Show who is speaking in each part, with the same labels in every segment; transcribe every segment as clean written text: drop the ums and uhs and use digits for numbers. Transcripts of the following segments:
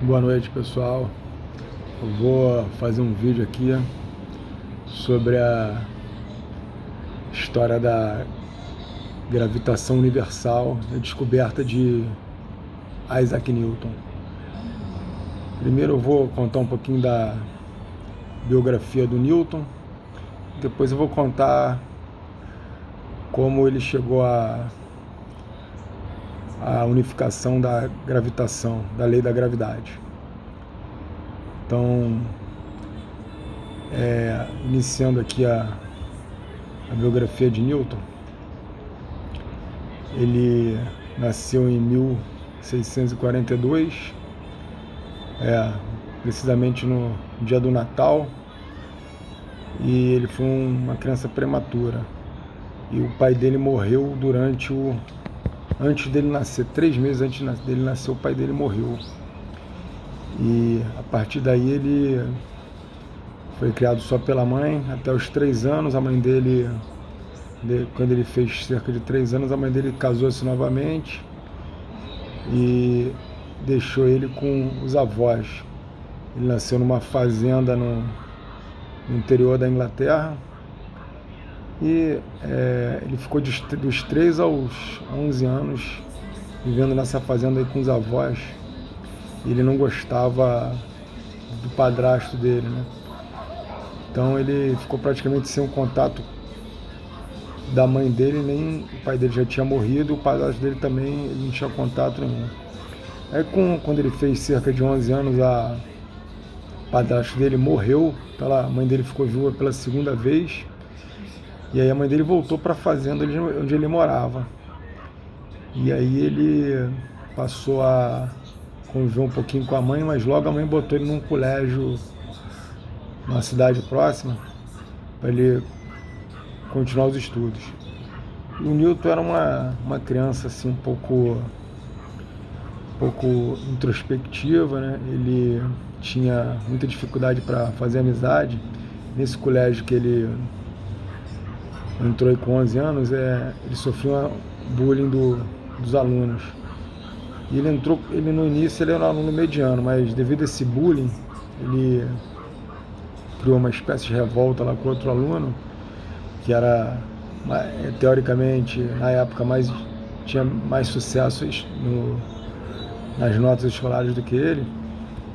Speaker 1: Boa noite, pessoal. Eu vou fazer um vídeo aqui sobre a história da gravitação universal e a descoberta de Isaac Newton. Primeiro eu vou contar um pouquinho da biografia do Newton, depois eu vou contar como ele chegou à unificação da gravitação, da lei da gravidade. Então, iniciando aqui a biografia de Newton, ele nasceu em 1642, precisamente no dia do Natal, e ele foi uma criança prematura. E o pai dele morreu antes dele nascer, 3 meses antes dele nascer, o pai dele morreu. E a partir daí ele foi criado só pela mãe até os 3 anos. A mãe dele, quando ele fez cerca de 3 anos, a mãe dele casou-se novamente e deixou ele com os avós. Ele nasceu numa fazenda no interior da Inglaterra e ele ficou dos 3 aos 11 anos vivendo nessa fazenda aí com os avós. Ele não gostava do padrasto dele, né? Então ele ficou praticamente sem um contato da mãe dele, nem o pai dele já tinha morrido, o padrasto dele também ele não tinha contato nenhum. Aí quando ele fez cerca de 11 anos, o padrasto dele morreu, então a mãe dele ficou viúva pela segunda vez, e aí a mãe dele voltou para a fazenda onde ele morava. E aí ele passou a conviveu um pouquinho com a mãe, mas logo a mãe botou ele num colégio numa cidade próxima para ele continuar os estudos. E o Newton era uma criança assim um pouco introspectiva, né? Ele tinha muita dificuldade para fazer amizade. Nesse colégio que ele entrou com 11 anos, ele sofreu bullying dos alunos. E ele no início ele era um aluno mediano, mas devido a esse bullying, ele criou uma espécie de revolta lá com outro aluno, que era, teoricamente, na época, tinha mais sucesso nas notas escolares do que ele,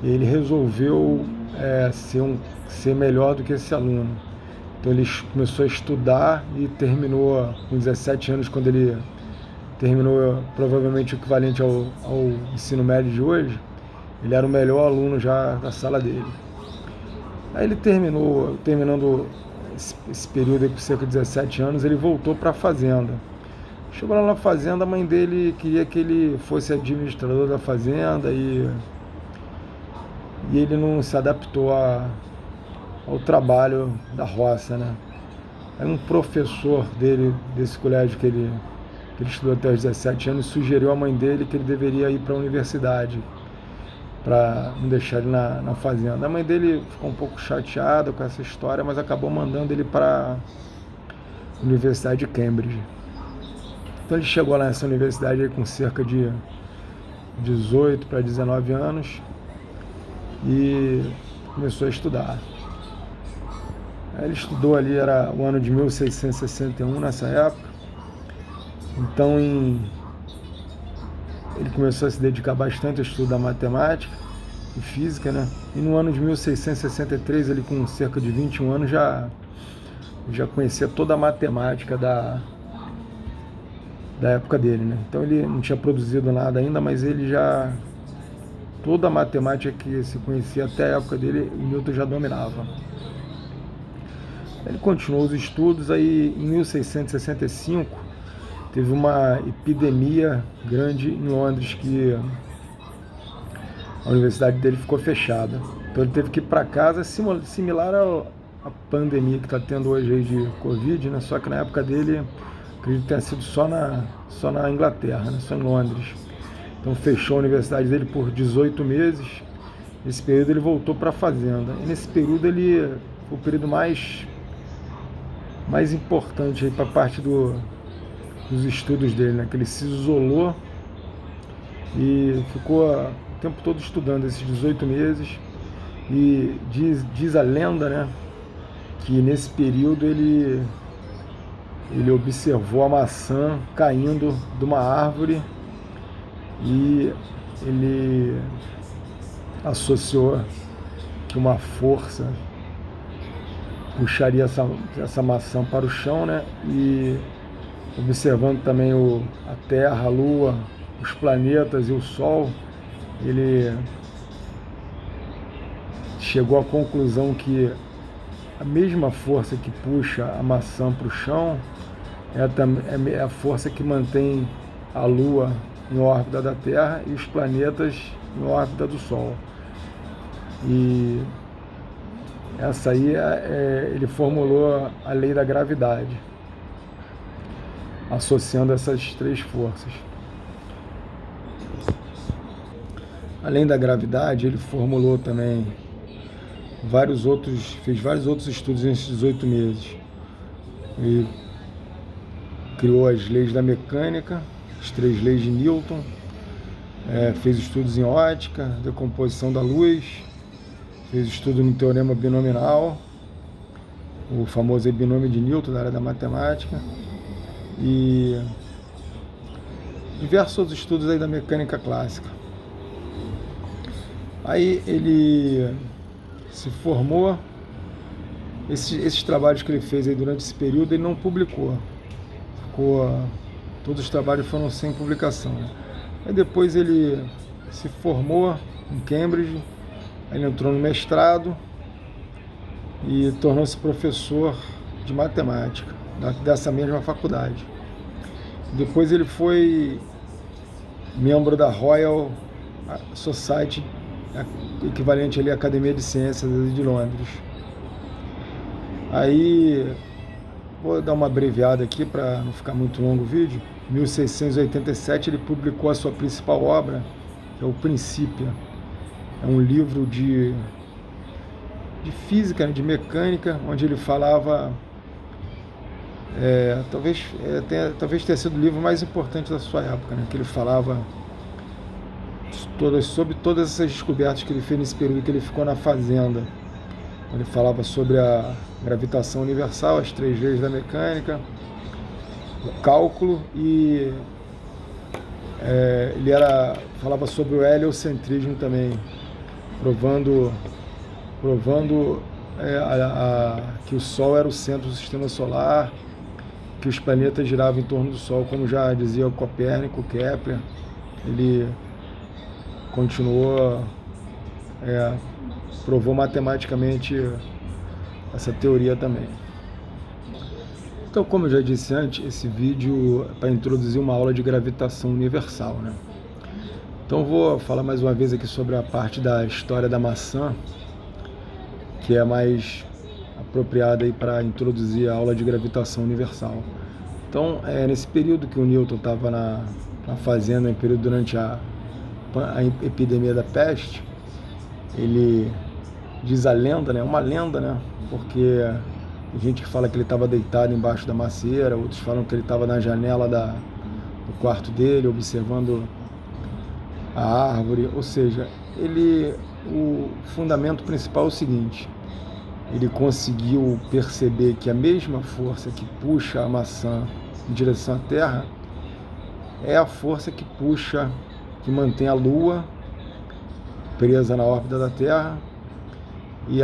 Speaker 1: e ele resolveu ser melhor do que esse aluno. Então ele começou a estudar e terminou com 17 anos, quando ele terminou provavelmente o equivalente ao ensino médio de hoje. Ele era o melhor aluno já da sala dele. Aí ele terminando esse período aí com cerca de 17 anos, ele voltou para a fazenda. Chegou lá na fazenda, a mãe dele queria que ele fosse administrador da fazenda e ele não se adaptou ao trabalho da roça, né? Aí um professor desse colégio que ele estudou até os 17 anos, sugeriu à mãe dele que ele deveria ir para a universidade, para não deixar ele na fazenda. A mãe dele ficou um pouco chateada com essa história, mas acabou mandando ele para a Universidade de Cambridge. Então ele chegou lá nessa universidade aí com cerca de 18 para 19 anos e começou a estudar. Aí ele estudou ali, era o ano de 1661 nessa época. Então ele começou a se dedicar bastante ao estudo da matemática e física, né? E no ano de 1663, ele com cerca de 21 anos já conhecia toda a matemática da época dele, né? Então ele não tinha produzido nada ainda, mas toda a matemática que se conhecia até a época dele, o Newton já dominava. Ele continuou os estudos. Aí em 1665 teve uma epidemia grande em Londres, que a universidade dele ficou fechada. Então ele teve que ir para casa, similar à pandemia que está tendo hoje aí de Covid, né? Só que na época dele, acredito que tenha sido só na Inglaterra, né? Só em Londres. Então fechou a universidade dele por 18 meses. Nesse período ele voltou para a fazenda. E nesse período foi o período mais importante para a parte dos estudos dele, né? Que ele se isolou e ficou tempo todo estudando esses 18 meses, e diz a lenda, né, que nesse período ele observou a maçã caindo de uma árvore e ele associou que uma força puxaria essa maçã para o chão, né? E observando também a Terra, a Lua, os planetas e o Sol, ele chegou à conclusão que a mesma força que puxa a maçã para o chão é a força que mantém a Lua em órbita da Terra e os planetas em órbita do Sol. E essa aí ele formulou a lei da gravidade, associando essas três forças. Além da gravidade, ele formulou também fez vários outros estudos nesses 18 meses. E criou as leis da mecânica, as 3 leis de Newton, fez estudos em ótica, decomposição da luz, fez estudo no teorema binominal, o famoso binômio de Newton da área da matemática, e diversos outros estudos aí da mecânica clássica. Aí ele se formou, esses trabalhos que ele fez aí durante esse período ele não publicou, todos os trabalhos foram sem publicação, né? Aí depois ele se formou em Cambridge, aí ele entrou no mestrado e tornou-se professor de matemática dessa mesma faculdade. Depois ele foi membro da Royal Society, equivalente ali à Academia de Ciências de Londres. Aí, vou dar uma abreviada aqui para não ficar muito longo o vídeo. Em 1687 ele publicou a sua principal obra, que é o Principia. É um livro de física, de mecânica, onde ele falava, talvez tenha sido o livro mais importante da sua época, né? Que ele falava sobre todas essas descobertas que ele fez nesse período que ele ficou na fazenda. Ele falava sobre a gravitação universal, as 3 leis da mecânica, o cálculo, e ele falava sobre o heliocentrismo também, provando que o Sol era o centro do sistema solar, que os planetas giravam em torno do Sol, como já dizia o Copérnico, Kepler. Ele continuou, provou matematicamente essa teoria também. Então, como eu já disse antes, esse vídeo é para introduzir uma aula de gravitação universal, né? Então vou falar mais uma vez aqui sobre a parte da história da maçã, que é mais apropriada para introduzir a aula de gravitação universal. Então, nesse período que o Newton estava na fazenda, em período durante a epidemia da peste, ele diz a lenda, né, uma lenda, né, porque tem gente que fala que ele estava deitado embaixo da macieira, outros falam que ele estava na janela do quarto dele, observando a árvore. Ou seja, o fundamento principal é o seguinte: ele conseguiu perceber que a mesma força que puxa a maçã em direção à Terra é a força que mantém a Lua presa na órbita da Terra e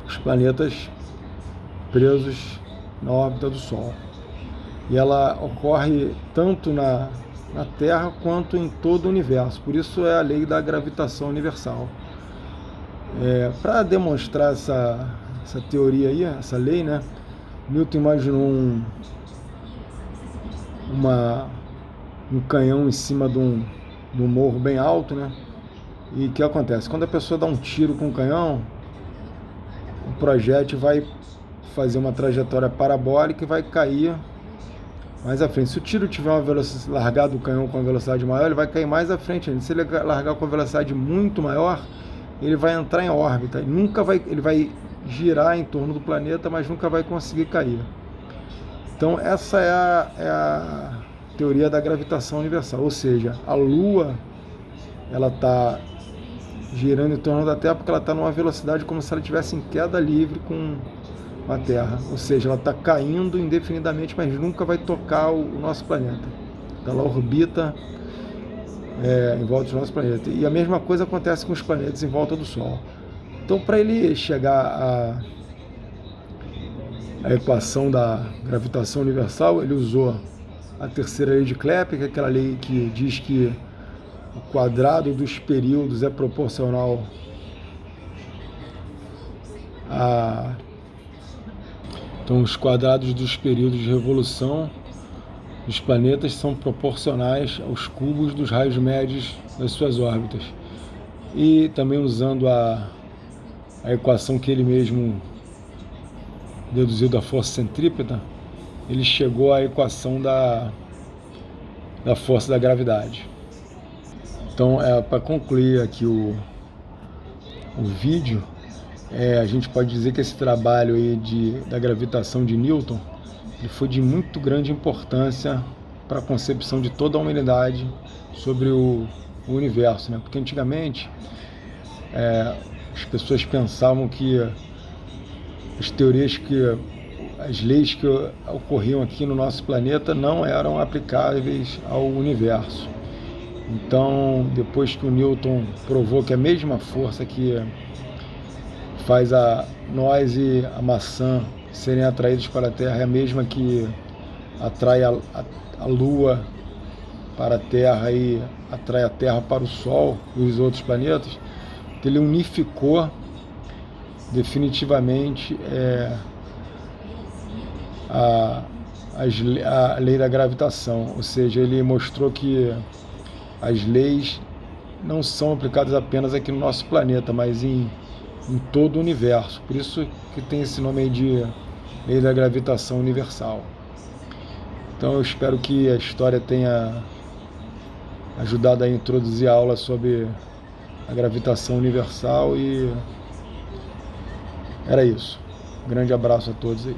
Speaker 1: os planetas presos na órbita do Sol. E ela ocorre tanto na Terra quanto em todo o universo. Por isso é a lei da gravitação universal. Para demonstrar essa teoria aí, essa lei, né, Newton imaginou um canhão em cima de um morro bem alto, né? E o que acontece? Quando a pessoa dá um tiro com o canhão, o projétil vai fazer uma trajetória parabólica e vai cair mais à frente. Se o tiro tiver uma velocidade, largar do canhão com uma velocidade maior, ele vai cair mais à frente ainda. Se ele largar com uma velocidade muito maior, ele vai entrar em órbita. Ele vai girar em torno do planeta, mas nunca vai conseguir cair. Então essa é a teoria da gravitação universal, ou seja, a Lua ela está girando em torno da Terra porque ela está numa velocidade como se ela estivesse em queda livre com a Terra. Ou seja, ela está caindo indefinidamente, mas nunca vai tocar o nosso planeta. Então ela orbita em volta do nosso planeta. E a mesma coisa acontece com os planetas em volta do Sol. Então, para ele chegar à equação da gravitação universal, ele usou a terceira lei de Kepler, que é aquela lei que diz que o quadrado dos períodos é proporcional a... Então, os quadrados dos períodos de revolução dos planetas são proporcionais aos cubos dos raios médios das suas órbitas. E também usando a equação que ele mesmo deduziu da força centrípeta, ele chegou à equação da força da gravidade. Então, para concluir aqui o vídeo, a gente pode dizer que esse trabalho aí da gravitação de Newton ele foi de muito grande importância para a concepção de toda a humanidade sobre o universo, né? Porque antigamente as pessoas pensavam que as leis que ocorriam aqui no nosso planeta não eram aplicáveis ao universo. Então, depois que o Newton provou que a mesma força que faz nós e a maçã serem atraídos para a Terra é a mesma que atrai a Lua para a Terra e atrai a Terra para o Sol e os outros planetas, ele unificou definitivamente a lei da gravitação, ou seja, ele mostrou que as leis não são aplicadas apenas aqui no nosso planeta, mas em todo o universo. Por isso que tem esse nome aí de lei da gravitação universal. Então eu espero que a história tenha ajudado a introduzir a aula sobre a gravitação universal e era isso. Um grande abraço a todos aí.